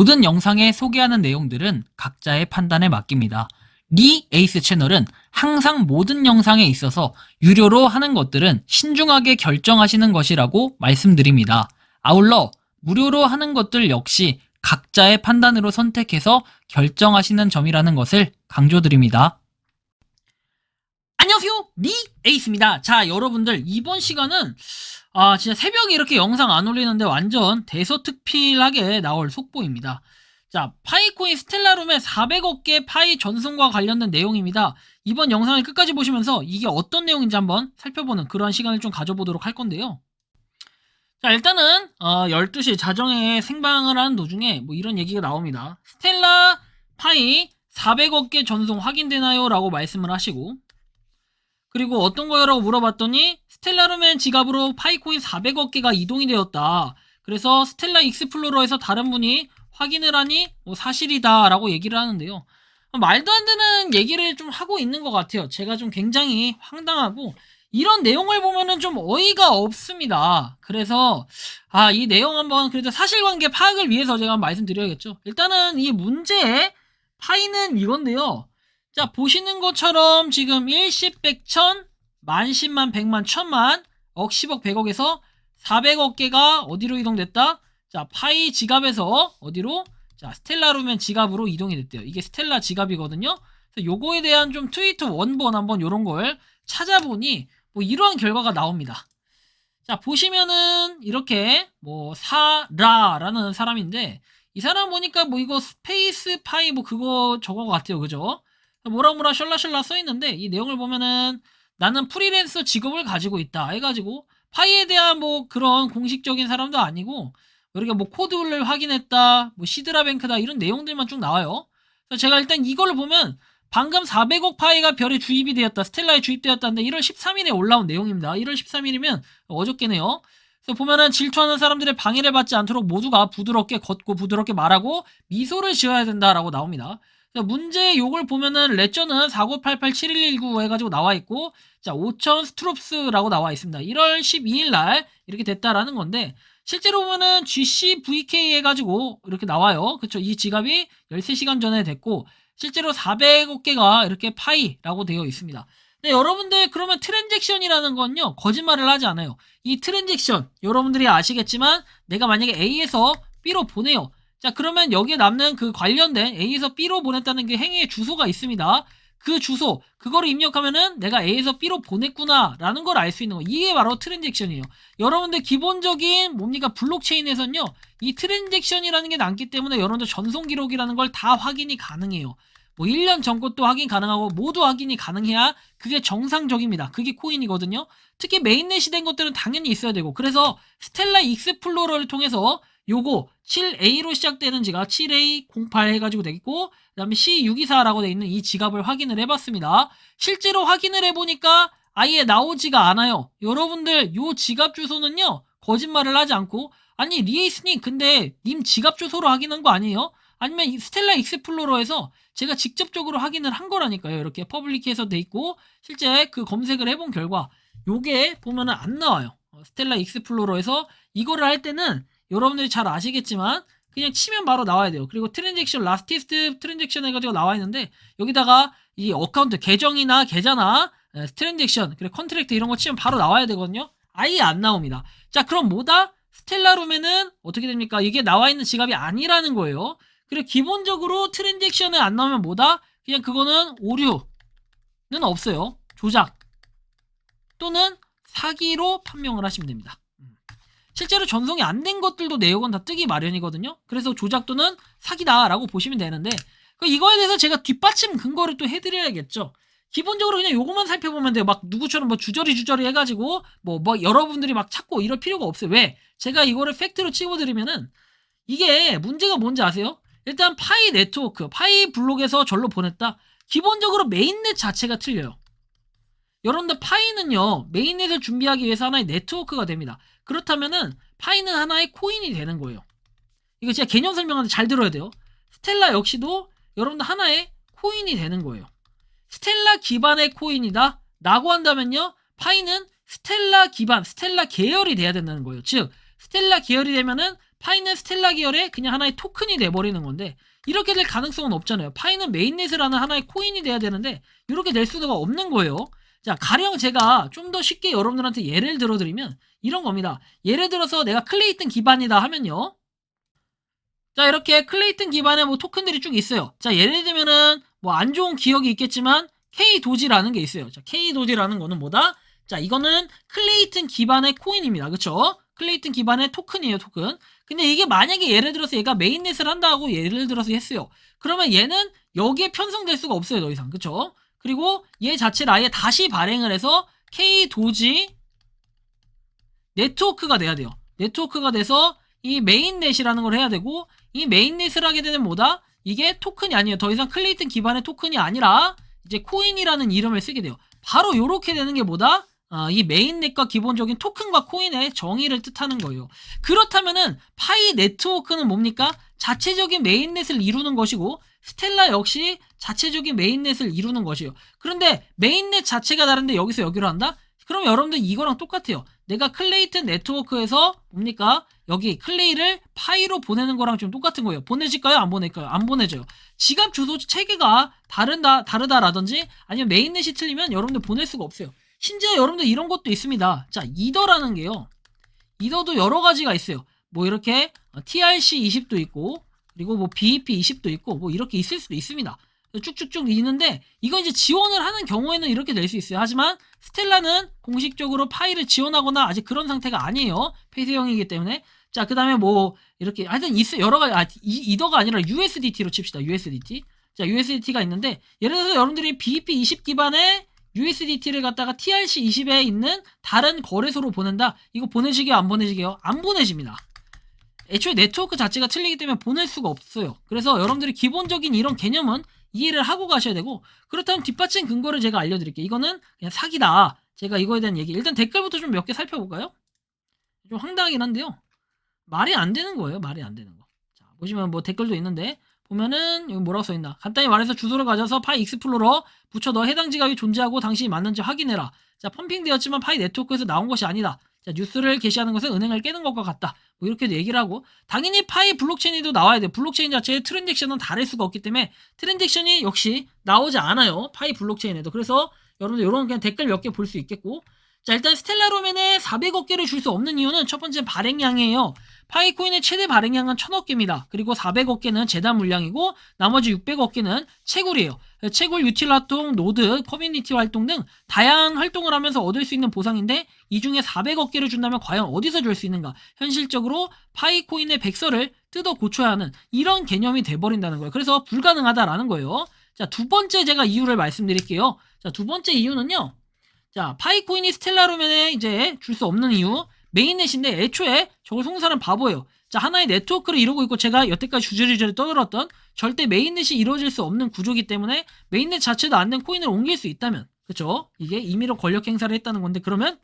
모든 영상에 소개하는 내용들은 각자의 판단에 맡깁니다. 리 에이스 채널은 항상 모든 영상에 있어서 유료로 하는 것들은 신중하게 결정하시는 것이라고 말씀드립니다. 아울러 무료로 하는 것들 역시 각자의 판단으로 선택해서 결정하시는 점이라는 것을 강조드립니다. 안녕하세요, 리 에이스입니다. 자, 여러분들 이번 시간은 진짜 새벽에 이렇게 영상 안 올리는데 완전 대서특필하게 나올 속보입니다. 자, 파이코인 스텔라룸의 400억 개 파이 전송과 관련된 내용입니다. 이번 영상을 끝까지 보시면서 이게 어떤 내용인지 한번 살펴보는 그런 시간을 좀 가져보도록 할 건데요. 자, 일단은 12시 자정에 생방을 하는 도중에 뭐 이런 얘기가 나옵니다. 스텔라 파이 400억 개 전송 확인되나요? 라고 말씀을 하시고, 그리고 어떤 거요? 라고 물어봤더니 스텔라룸의 지갑으로 파이코인 400억 개가 이동이 되었다. 그래서 스텔라 익스플로러에서 다른 분이 확인을 하니 뭐 사실이다 라고 얘기를 하는데요. 말도 안 되는 얘기를 좀 하고 있는 것 같아요. 제가 좀 굉장히 황당하고 이런 내용을 보면은 좀 어이가 없습니다. 그래서 이 내용 한번 그래도 사실관계 파악을 위해서 제가 한번 말씀드려야겠죠. 일단은 이 문제의 파이는 이건데요. 자, 보시는 것처럼 지금 1십, 100천, 만, 10만, 100만, 1000만, 억, 10억, 100억에서 400억 개가 어디로 이동됐다? 자, 파이 지갑에서 어디로? 자, 스텔라룸의 지갑으로 이동이 됐대요. 이게 스텔라 지갑이거든요. 그래서 요거에 대한 좀 트위터 원본 한번 요런 걸 찾아보니 뭐 이러한 결과가 나옵니다. 자, 보시면은 이렇게 뭐 사라라는 사람인데 이 사람 보니까 뭐 이거 스페이스 파이 뭐 그거 저거 같아요. 그죠? 뭐라 셜라셜라 써있는데 이 내용을 보면은 나는 프리랜서 직업을 가지고 있다 해가지고 파이에 대한 뭐 그런 공식적인 사람도 아니고 이렇게 뭐 코드를 확인했다 뭐 시드라뱅크다 이런 내용들만 쭉 나와요. 그래서 제가 일단 이걸 보면 방금 400억 파이가 별에 주입이 되었다, 스텔라에 주입되었다는데 1월 13일에 올라온 내용입니다. 1월 13일이면 어저께네요. 그래서 보면은 질투하는 사람들의 방해를 받지 않도록 모두가 부드럽게 걷고 부드럽게 말하고 미소를 지어야 된다라고 나옵니다. 문제 요걸 보면은 레저는 49887119 해가지고 나와있고, 자, 5000 스트롭스라고 나와있습니다. 1월 12일날 이렇게 됐다라는 건데, 실제로 보면은 GCVK 해가지고 이렇게 나와요. 그쵸? 이 지갑이 13시간 전에 됐고, 실제로 400억 개가 이렇게 파이라고 되어 있습니다. 근데 여러분들 그러면 트랜잭션이라는 건요, 거짓말을 하지 않아요. 이 트랜잭션, 여러분들이 아시겠지만, 내가 만약에 A에서 B로 보내요. 자, 그러면 여기에 남는 그 관련된 A에서 B로 보냈다는 그 행위의 주소가 있습니다. 그 주소, 그거를 입력하면은 내가 A에서 B로 보냈구나 라는 걸 알 수 있는 거. 이게 바로 트랜잭션이에요. 여러분들 기본적인 뭡니까 블록체인에서는요, 이 트랜잭션이라는 게 남기 때문에 여러분들 전송 기록이라는 걸 다 확인이 가능해요. 뭐 1년 전 것도 확인 가능하고 모두 확인이 가능해야 그게 정상적입니다. 그게 코인이거든요. 특히 메인넷이 된 것들은 당연히 있어야 되고, 그래서 스텔라 익스플로러를 통해서 요거 7A로 시작되는 지갑 7A08 해가지고 되겠고, 그 다음에 C624라고 돼 있는 이 지갑을 확인을 해봤습니다. 실제로 확인을 해보니까 아예 나오지가 않아요. 여러분들 요 지갑 주소는요, 거짓말을 하지 않고, 아니 리에이스님 근데 님 지갑 주소로 확인한 거 아니에요? 아니면 스텔라 익스플로러에서 제가 직접적으로 확인을 한 거라니까요. 이렇게 퍼블릭해서 돼 있고, 실제 그 검색을 해본 결과 요게 보면은 안 나와요. 스텔라 익스플로러에서 이거를 할 때는 여러분들이 잘 아시겠지만 그냥 치면 바로 나와야 돼요. 그리고 트랜잭션, 라스티스트 트랜잭션 해가지고 나와 있는데 여기다가 이 어카운트 계정이나 계좌나 트랜잭션 그리고 컨트랙트 이런 거 치면 바로 나와야 되거든요. 아예 안 나옵니다. 자, 그럼 뭐다? 스텔라룸에는 어떻게 됩니까? 이게 나와 있는 지갑이 아니라는 거예요. 그리고 기본적으로 트랜잭션에 안 나오면 뭐다? 그냥 그거는 오류는 없어요. 조작 또는 사기로 판명을 하시면 됩니다. 실제로 전송이 안 된 것들도 내역은 다 뜨기 마련이거든요. 그래서 조작 또는 사기다라고 보시면 되는데, 이거에 대해서 제가 뒷받침 근거를 또 해드려야겠죠. 기본적으로 그냥 요것만 살펴보면 돼요. 막 누구처럼 뭐 주저리 해가지고 뭐 여러분들이 막 찾고 이럴 필요가 없어요. 왜? 제가 이거를 팩트로 찍어드리면은 이게 문제가 뭔지 아세요? 일단 파이 네트워크, 파이 블록에서 절로 보냈다. 기본적으로 메인넷 자체가 틀려요. 여러분들 파이는요, 메인넷을 준비하기 위해서 하나의 네트워크가 됩니다. 그렇다면은 파이는 하나의 코인이 되는 거예요. 이거 진짜 개념 설명하는데 잘 들어야 돼요. 스텔라 역시도 여러분들 하나의 코인이 되는 거예요. 스텔라 기반의 코인이다 라고 한다면요, 파이는 스텔라 기반, 스텔라 계열이 돼야 된다는 거예요. 즉 스텔라 계열이 되면은 파이는 스텔라 계열의 그냥 하나의 토큰이 돼버리는 건데 이렇게 될 가능성은 없잖아요. 파이는 메인넷이라는 하나의 코인이 돼야 되는데 이렇게 될 수가 없는 거예요. 자, 가령 제가 좀 더 쉽게 여러분들한테 예를 들어드리면 이런 겁니다. 예를 들어서 내가 클레이튼 기반이다 하면요. 자, 이렇게 클레이튼 기반의 뭐 토큰들이 쭉 있어요. 자, 예를 들면은 뭐 안 좋은 기억이 있겠지만 K도지라는 게 있어요. 자, K도지라는 거는 뭐다? 자, 이거는 클레이튼 기반의 코인입니다. 그쵸? 클레이튼 기반의 토큰이에요, 토큰. 근데 이게 만약에 예를 들어서 얘가 메인넷을 한다고 예를 들어서 했어요. 그러면 얘는 여기에 편성될 수가 없어요, 더 이상. 그쵸? 그리고 얘 자체를 아예 다시 발행을 해서 K도지 네트워크가 돼야 돼요. 네트워크가 돼서 이 메인넷이라는 걸 해야 되고 이 메인넷을 하게 되면 뭐다? 이게 토큰이 아니에요. 더 이상 클레이튼 기반의 토큰이 아니라 이제 코인이라는 이름을 쓰게 돼요. 바로 요렇게 되는 게 뭐다? 이 메인넷과 기본적인 토큰과 코인의 정의를 뜻하는 거예요. 그렇다면은 파이 네트워크는 뭡니까? 자체적인 메인넷을 이루는 것이고 스텔라 역시 자체적인 메인넷을 이루는 것이에요. 그런데 메인넷 자체가 다른데 여기서 여기로 한다? 그럼 여러분들 이거랑 똑같아요. 내가 클레이튼 네트워크에서 뭡니까? 여기 클레이를 파이로 보내는 거랑 좀 똑같은 거예요. 보내질까요? 안 보낼까요? 안 보내져요. 지갑 주소 체계가 다르다라든지 아니면 메인넷이 틀리면 여러분들 보낼 수가 없어요. 심지어 여러분들 이런 것도 있습니다. 자, 이더라는 게요. 이더도 여러 가지가 있어요. 뭐 이렇게 TRC20도 있고 그리고 뭐 BEP20도 있고 뭐 이렇게 있을 수도 있습니다. 쭉쭉쭉 있는데 이건 이제 지원을 하는 경우에는 이렇게 될 수 있어요. 하지만 스텔라는 공식적으로 파일을 지원하거나 아직 그런 상태가 아니에요. 폐쇄형이기 때문에. 자, 그 다음에 뭐 이렇게 하여튼 있어요. 여러 가지 이더가 아니라 USDT로 칩시다. USDT. 자, USDT가 있는데 예를 들어서 여러분들이 BEP20 기반의 USDT를 갖다가 TRC20에 있는 다른 거래소로 보낸다. 이거 보내지게요? 안 보내지게요? 안 보내집니다. 애초에 네트워크 자체가 틀리기 때문에 보낼 수가 없어요. 그래서 여러분들이 기본적인 이런 개념은 이해를 하고 가셔야 되고 그렇다면 뒷받침 근거를 제가 알려드릴게요. 이거는 그냥 사기다. 제가 이거에 대한 얘기 일단 댓글부터 좀 몇 개 살펴볼까요? 좀 황당하긴 한데요. 말이 안 되는 거예요. 말이 안 되는 거. 자, 보시면 뭐 댓글도 있는데 보면은 여기 뭐라고 써있나. 간단히 말해서 주소를 가져서 파이 익스플로러 붙여 넣어 해당 지갑이 존재하고 당신이 맞는지 확인해라. 자, 펌핑되었지만 파이 네트워크에서 나온 것이 아니다. 자, 뉴스를 게시하는 것은 은행을 깨는 것과 같다. 뭐 이렇게도 얘기를 하고 당연히 파이 블록체인도 나와야 돼요. 블록체인 자체의 트랜잭션은 다를 수가 없기 때문에 트랜잭션이 역시 나오지 않아요. 파이 블록체인에도. 그래서 여러분들 이런 그냥 댓글 몇 개 볼 수 있겠고 자, 일단 스텔라룸에 400억 개를 줄 수 없는 이유는 첫 번째 발행량이에요. 파이코인의 최대 발행량은 1000억 개입니다. 그리고 400억 개는 재단 물량이고 나머지 600억 개는 채굴이에요. 채굴, 유틸 활동, 노드, 커뮤니티 활동 등 다양한 활동을 하면서 얻을 수 있는 보상인데 이 중에 400억 개를 준다면 과연 어디서 줄 수 있는가? 현실적으로 파이코인의 백서를 뜯어 고쳐야 하는 이런 개념이 돼버린다는 거예요. 그래서 불가능하다라는 거예요. 자, 두 번째 제가 이유를 말씀드릴게요. 자, 두 번째 이유는요. 자, 파이코인이 스텔라룸에 이제 줄 수 없는 이유 메인넷인데 애초에 저걸 속는 사람 바보예요. 자, 하나의 네트워크를 이루고 있고 제가 여태까지 주저리저리 떠들었던 절대 메인넷이 이루어질 수 없는 구조이기 때문에 메인넷 자체도 안 된 코인을 옮길 수 있다면 그쵸? 이게 임의로 권력 행사를 했다는 건데 그러면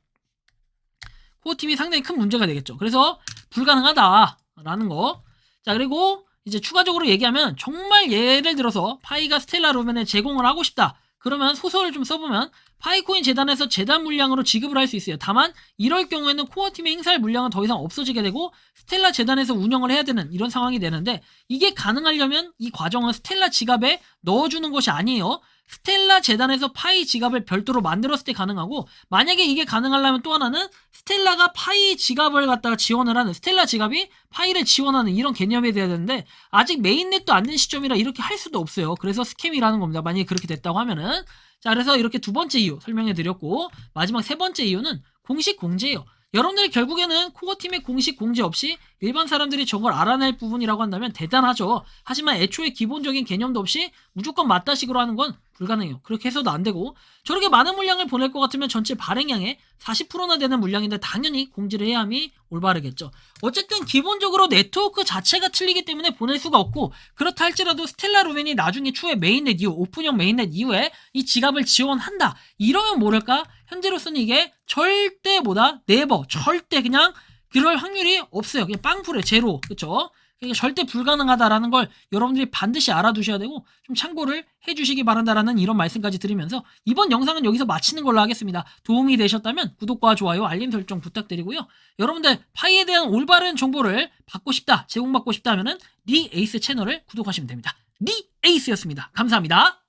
코어팀이 상당히 큰 문제가 되겠죠. 그래서 불가능하다라는 거. 자, 그리고 이제 추가적으로 얘기하면 정말 예를 들어서 파이가 스텔라룸에 제공을 하고 싶다. 그러면 소설을 좀 써보면 파이코인 재단에서 재단 물량으로 지급을 할 수 있어요. 다만 이럴 경우에는 코어팀이 행사할 물량은 더 이상 없어지게 되고 스텔라 재단에서 운영을 해야 되는 이런 상황이 되는데 이게 가능하려면 이 과정은 스텔라 지갑에 넣어주는 것이 아니에요. 스텔라 재단에서 파이 지갑을 별도로 만들었을 때 가능하고 만약에 이게 가능하려면 또 하나는 스텔라가 파이 지갑을 갖다가 지원을 하는 스텔라 지갑이 파이를 지원하는 이런 개념이 돼야 되는데 아직 메인넷도 안 된 시점이라 이렇게 할 수도 없어요. 그래서 스캠이라는 겁니다. 만약에 그렇게 됐다고 하면은 자, 그래서 이렇게 두 번째 이유 설명해 드렸고 마지막 세 번째 이유는 공식 공지예요. 여러분들이 결국에는 코어팀의 공식 공지 없이 일반 사람들이 저걸 알아낼 부분이라고 한다면 대단하죠. 하지만 애초에 기본적인 개념도 없이 무조건 맞다식으로 하는 건 불가능해요. 그렇게 해서도 안 되고 저렇게 많은 물량을 보낼 것 같으면 전체 발행량의 40%나 되는 물량인데 당연히 공지를 해야 함이 올바르겠죠. 어쨌든 기본적으로 네트워크 자체가 틀리기 때문에 보낼 수가 없고 그렇다 할지라도 스텔라루멘이 나중에 추후에 메인넷 이후 오픈형 메인넷 이후에 이 지갑을 지원한다. 이러면 모를까? 현재로서는 이게 절대 뭐다? 네버 절대 그냥 그럴 확률이 없어요. 그냥 빵프레 제로. 그쵸? 그러니까 절대 불가능하다라는 걸 여러분들이 반드시 알아두셔야 되고 좀 참고를 해주시기 바란다라는 이런 말씀까지 드리면서 이번 영상은 여기서 마치는 걸로 하겠습니다. 도움이 되셨다면 구독과 좋아요, 알림 설정 부탁드리고요. 여러분들 파이에 대한 올바른 정보를 받고 싶다, 제공받고 싶다 하면은 리 에이스 채널을 구독하시면 됩니다. 리 에이스였습니다. 감사합니다.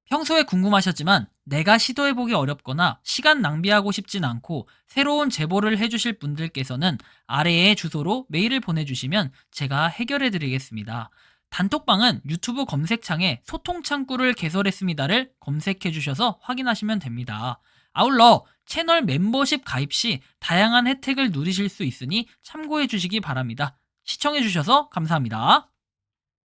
평소에 궁금하셨지만 내가 시도해보기 어렵거나 시간 낭비하고 싶진 않고 새로운 제보를 해주실 분들께서는 아래의 주소로 메일을 보내주시면 제가 해결해드리겠습니다. 단톡방은 유튜브 검색창에 소통창구를 개설했습니다를 검색해주셔서 확인하시면 됩니다. 아울러 채널 멤버십 가입 시 다양한 혜택을 누리실 수 있으니 참고해주시기 바랍니다. 시청해주셔서 감사합니다.